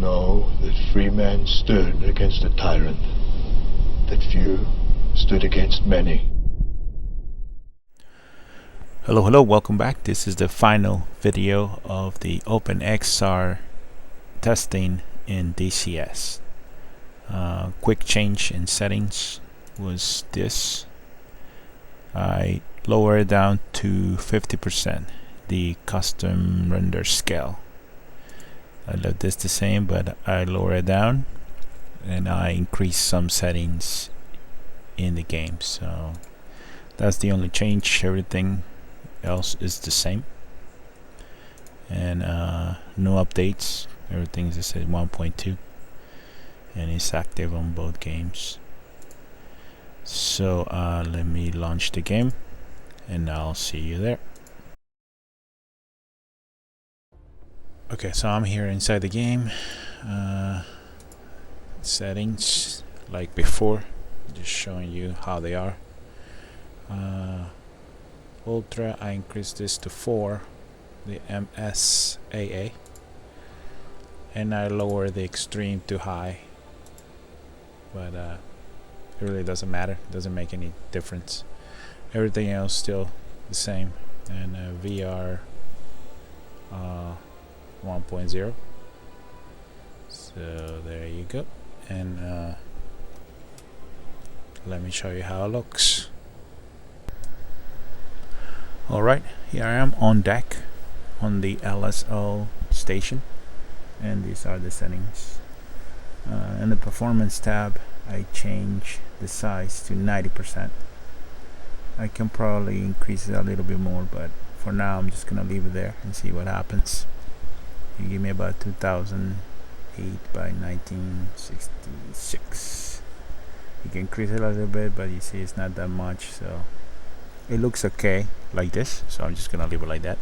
know that free men stood against a tyrant, that few stood against many. Hello, welcome back. This is the final video of the Openxr testing in DCS. Quick change in settings was this. I lower it down to 50%, the custom render scale. I left this the same, but I lower it down and I increase some settings in the game. So that's the only change. Everything else is the same, and no updates. Everything's just at 1.2 and it's active on both games. So let me launch the game and I'll see you there. Okay, so I'm here inside the game. Settings like before, just showing you how they are. Ultra, I increased this to 4, the MSAA, and I lower the extreme to high, but it really doesn't matter, doesn't make any difference. Everything else still the same. And VR 1.0, so there you go. And let me show you how it looks. Alright, here I am on deck on the LSO station, and these are the settings. In the performance tab, I change the size to 90%. I can probably increase it a little bit more, but for now I'm just gonna leave it there and see what happens. You give me about 2008 by 1966. You can increase it a little bit, but you see it's not that much, so it looks okay like this, so I'm just gonna leave it like that.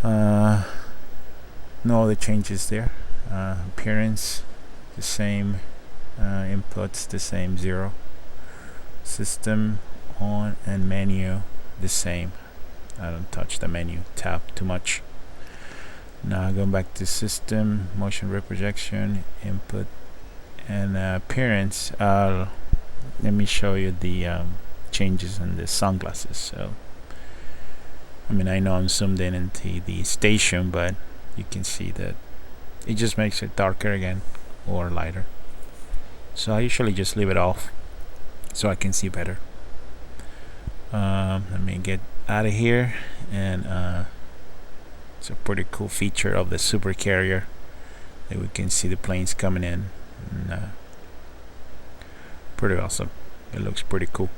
No other changes there. Appearance the same, inputs the same, 0. System on and menu the same. I don't touch the menu tab too much. Now going back to system, motion ray projection, input, and appearance. Let me show you the changes in the sunglasses. So I mean, I know I'm zoomed in into the station, but you can see that it just makes it darker again or lighter. So I usually just leave it off so I can see better. Let me get out of here, and it's a pretty cool feature of the SUPERCARRIER that we can see the planes coming in, and pretty awesome. It looks pretty cool.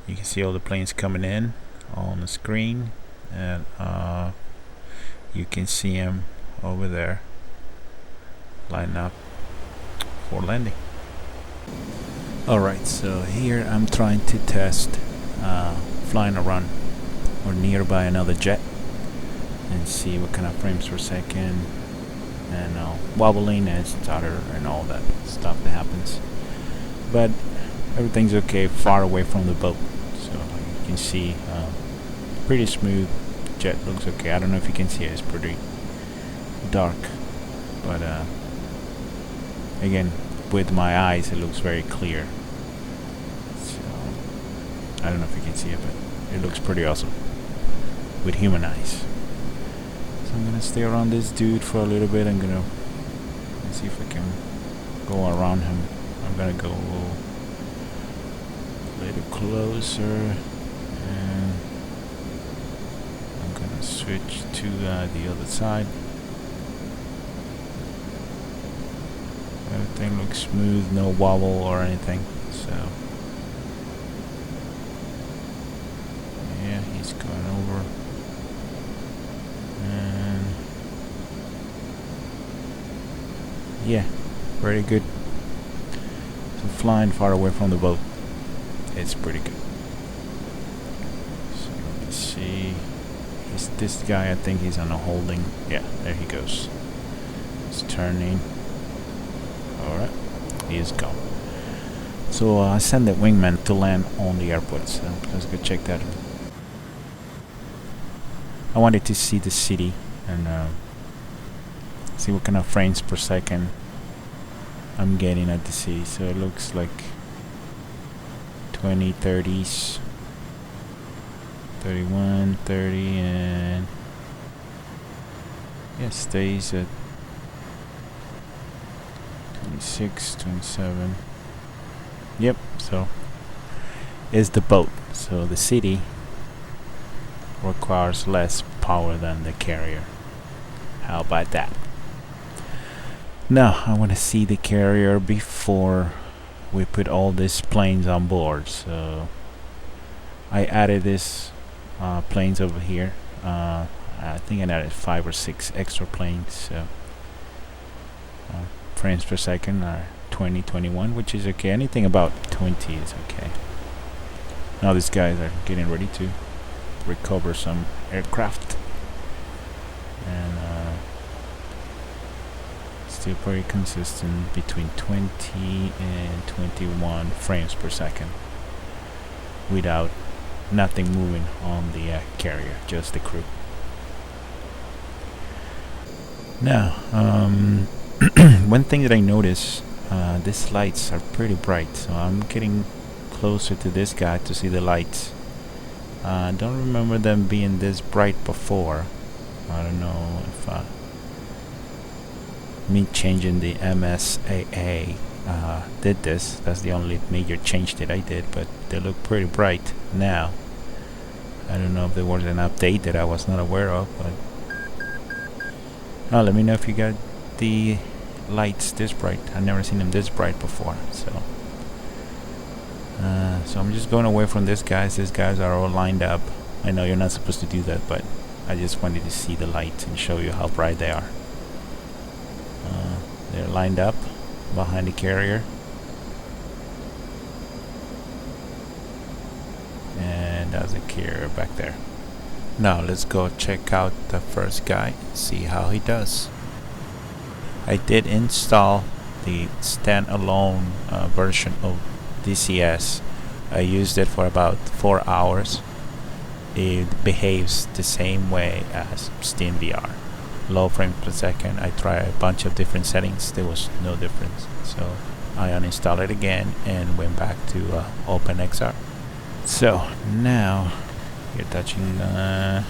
You can see all the planes coming in on the screen, and you can see them over there lining up for landing. Alright, so here I'm trying to test flying around or nearby another jet and see what kind of frames per second and wobbling and stutter and all that stuff that happens. But everything's okay far away from the boat, so you can see pretty smooth. Jet looks okay. I don't know if you can see it, it's pretty dark, but again, with my eyes it looks very clear. So I don't know if you can see it, but it looks pretty awesome with human eyes. So I'm gonna stay around this dude for a little bit. I'm gonna see if I can go around him. I'm gonna go a little closer, and I'm gonna switch to the other side. Everything looks smooth, no wobble or anything. So yeah, he's going over, and yeah, very good. So flying far away from the boat, it's pretty good. So let me see. Is this guy? I think he's on a holding. Yeah, there he goes. He's turning. Alright, he is gone. So I sent the wingman to land on the airport, so let's go check that. I wanted to see the city and See what kind of frames per second I'm getting at the city. So it looks like 20, 30s, 31, 30, and yeah, it stays at 26, 27. Yep, so is the boat. So the city requires less power than the carrier. How about that? Now I want to see the carrier before we put all these planes on board. So I added this planes over here. I think I added 5 or 6 extra planes. So frames per second are 20, 21, which is okay. Anything about 20 is okay. Now these guys are getting ready to recover some aircraft, and still pretty consistent between 20 and 21 frames per second without nothing moving on the carrier, just the crew. Now one thing that I noticed, these lights are pretty bright, so I'm getting closer to this guy to see the lights. I don't remember them being this bright before. I don't know if me changing the MSAA did this. That's the only major change that I did, but they look pretty bright now. I don't know if there was an update that I was not aware of, but let me know if you got the lights this bright. I've never seen them this bright before. So I'm just going away from these guys. These guys are all lined up. I know you're not supposed to do that, but I just wanted to see the lights and show you how bright they are. They're lined up behind the carrier, and there's a carrier back there. Now let's go check out the first guy, see how he does. I did install the standalone version of DCS. I used it for about 4 hours. It behaves the same way as SteamVR. Low frames per second. I tried a bunch of different settings. There was no difference. So I uninstalled it again and went back to Openxr. So now you're touching yeah,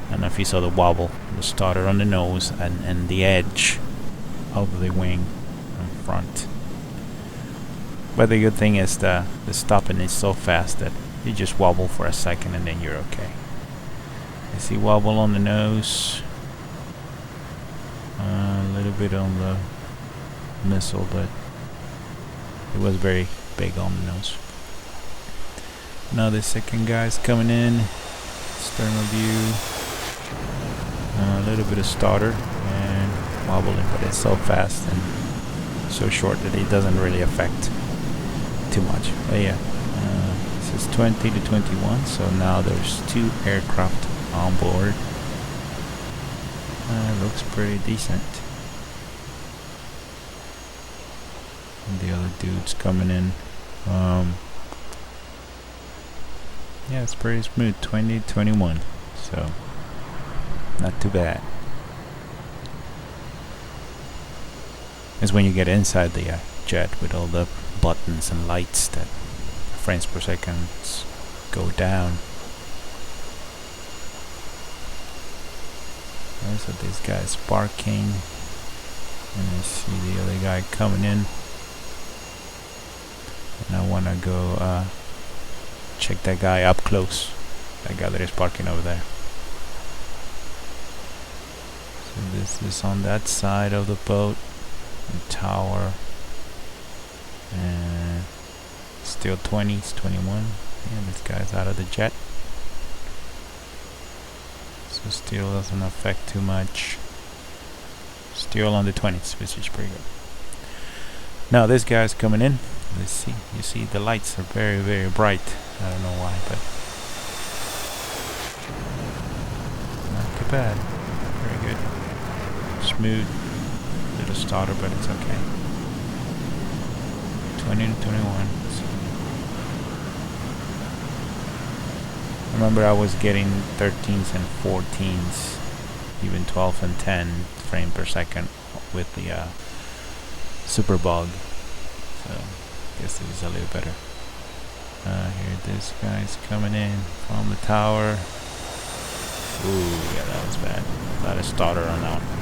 I don't know if you saw the wobble. The starter on the nose and the edge of the wing in front. But the good thing is the stopping is so fast that you just wobble for a second and then you're okay. I see wobble on the nose, a little bit on the missile, but it was very big on the nose. Now the second guy's coming in, external view, a little bit of starter and wobbling, but it's so fast and so short that it doesn't really affect too much. But yeah, this is 20 to 21, so now there's 2 aircraft on board. Looks pretty decent. And the other dude's coming in. Yeah, it's pretty smooth. 20 to 21, so not too bad. It's when you get inside the jet with all the buttons and lights that frames per second go down. So this guy's parking, and I see the other guy coming in, and I want to go check that guy up close, that guy that is parking over there. So this is on that side of the boat, the tower, and still 20s, 21. Yeah, this guy's out of the jet, so still doesn't affect too much. Still on the 20s, which is pretty good. Now this guy's coming in. Let's see. You see the lights are very, very bright. I don't know why, but not too bad. Very good. Smooth. Little starter, but it's okay. 20 to 21. So remember, I was getting 13s and 14s, even 12 and 10 frames per second with the SuperBug. So I guess this is a little better. Here this guy's coming in from the tower. Ooh, yeah, that was bad. A lot of stutter on that one.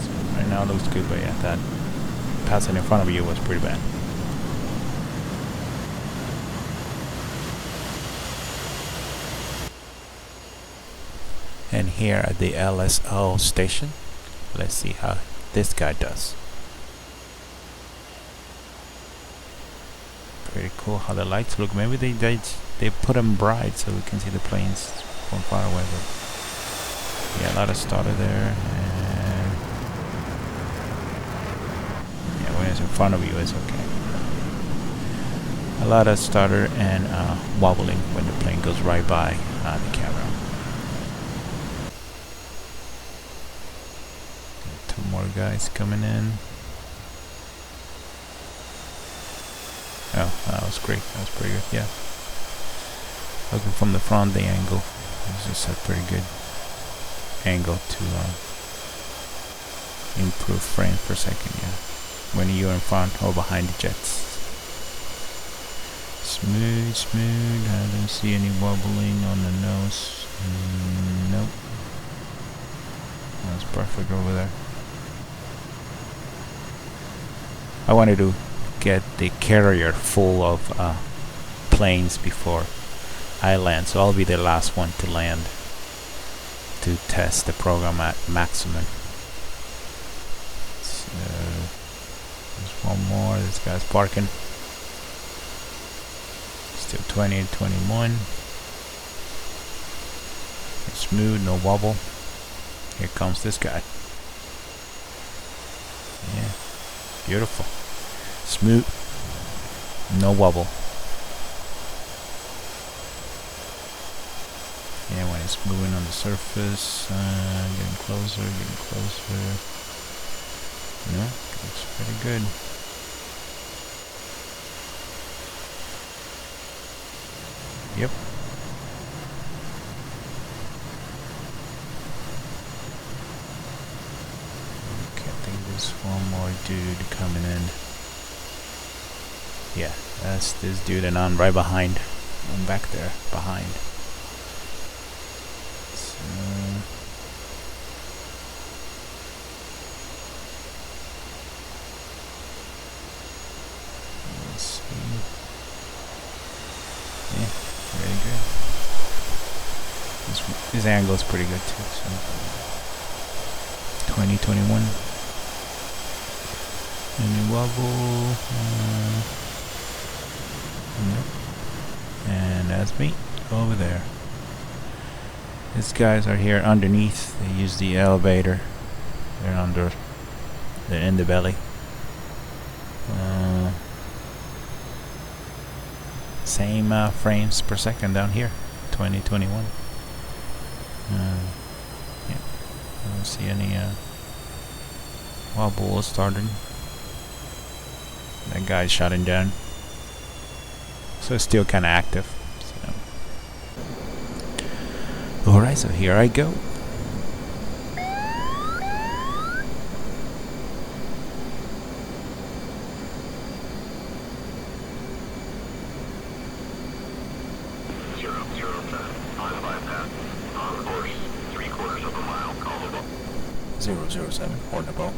So right now it looks good, but yeah, that passing in front of you was pretty bad. And here at the LSO station, let's see how this guy does. Pretty cool how the lights look. Maybe they put them bright so we can see the planes from far away. But yeah, a lot of stutter there. And yeah, when it's in front of you, it's okay. A lot of stutter and wobbling when the plane goes right by the camera. Two more guys coming in. Oh, that was great. That was pretty good. Yeah. Looking from the front, the angle is just a pretty good angle to improve frames per second. Yeah. When you're in front or behind the jets. Smooth, smooth. I don't see any wobbling on the nose. Nope. That's perfect over there. I wanted to get the carrier full of planes before I land, so I'll be the last one to land to test the program at maximum. So there's one more. This guy's parking. Still 20 and 21. It's smooth, no wobble. Here comes this guy. Yeah, beautiful. Smooth, no wobble. Yeah, when it's moving on the surface, getting closer, getting closer. No, looks pretty good. Yep. Okay, I think there's one more dude coming in. Yeah, that's this dude, and I'm right behind. I'm back there, behind. So let's see. Yeah, very good. This angle is pretty good too. So 2021. Any wobble? Nope. And that's me over there. These guys are here underneath. They use the elevator. They're in the belly. Same frames per second down here. 2021. Yeah. I don't see any wobble starting. That guy's shutting down. So it's still kind of active. So. Alright, so here I go. On course, 3/4 of a mile, call the ball. 007, Hornet ball.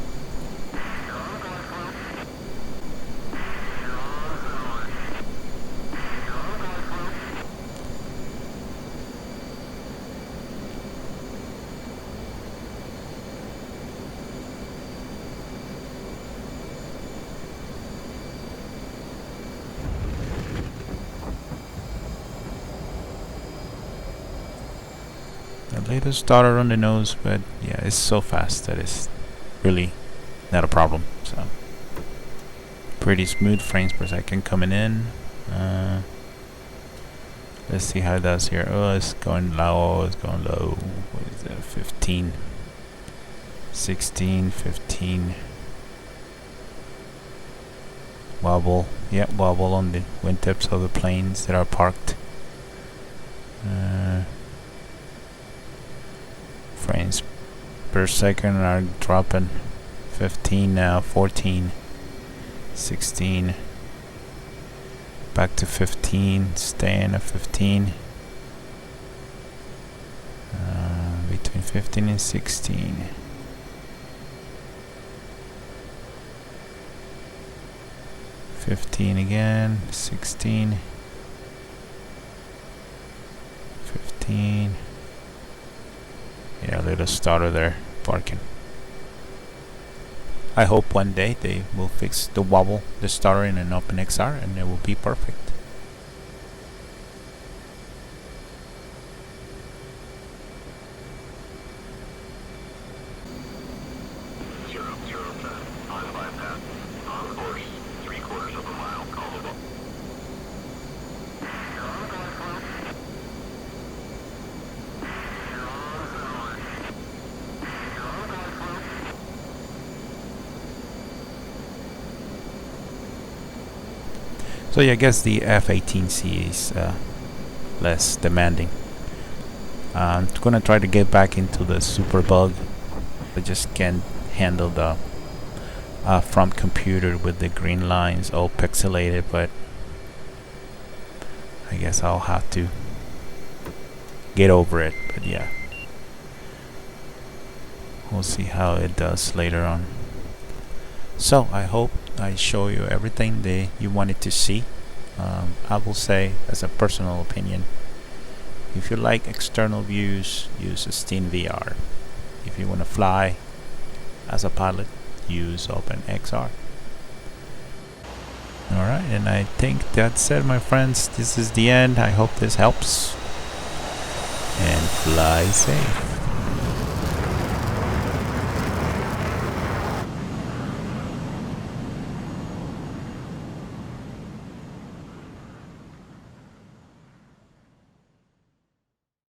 A little stutter on the nose, but yeah, it's so fast that it's really not a problem. So pretty smooth frames per second coming in. Let's see how it does here. Oh, it's going low. It's going low. What is that? 15, 16, 15. Wobble. Yeah, wobble on the wingtips of the planes that are parked. per second are dropping. 15 now, 14, 16, back to 15, staying at 15, between 15 and 16. Again, 16, 15. Yeah, little starter there, barking. I hope one day they will fix the wobble, the starter in an Openxr, and it will be perfect. On bypass. On course. 3/4 of a mile. Call the book. So yeah, I guess the F-18C is less demanding. I'm gonna try to get back into the SuperBug. I just can't handle the front computer with the green lines all pixelated, but I guess I'll have to get over it. But yeah, we'll see how it does later on. So I hope I show you everything that you wanted to see. I will say, as a personal opinion, if you like external views, use SteamVR. If you want to fly as a pilot, use Openxr. Alright, and I think that's it, my friends. This is the end. I hope this helps. And fly safe.